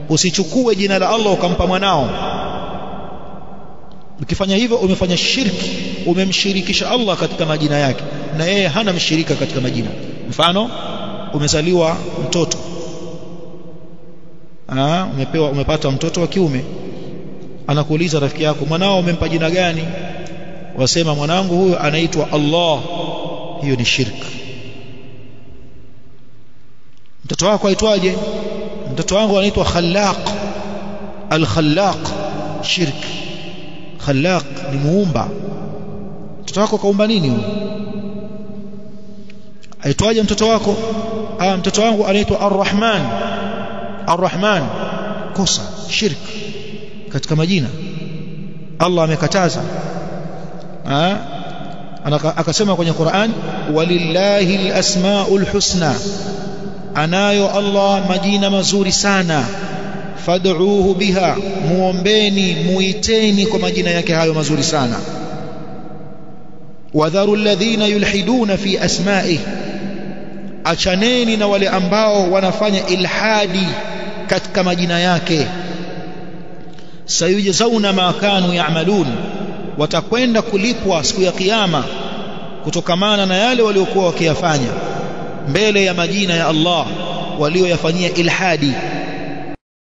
usichukue jina la Allah ukampa mwanao. Ukifanya hivyo umefanya shirki, umemshirikisha Allah katika majina yake, na yeye hana mshirika katika majina. Mfano, umezaliwa mtoto, umepata mtoto wa kiume, anakuuliza rafiki yako, mwanao umempa jina gani? Wasema mwanangu huyu anaitwa Allah. Hiyo ni shirki. Mtoto wako aitwaje? Mtoto wangu anaitwa Khallaq. Al-Khallaq shirki. Khallaq ni muumba. Mtoto wako kaumba nini huyo? Aitwaje mtoto wako? Mtoto wangu anaitwa Ar-Rahman. Ar-Rahman kosa, shirki katika majina. Allah amekataza. Akasema kwenye Qur'an, walillahi al-asmaul husna, anayo Allah majina mazuri sana, fad'uuhu biha, muombeni muiteni kwa majina yake hayo mazuri sana. Wadharu alladhina yulhiduna fi asma'ihi, achaneni na wale ambao wanafanya ilhadi katika majina yake. Sayujzauna ma kanu ya'malun, watakwenda kulipwa siku ya kiyama kutokamana na yale waliokuwa wakiyafanya mbele ya majina ya Allah walioyafanyia ilhadi.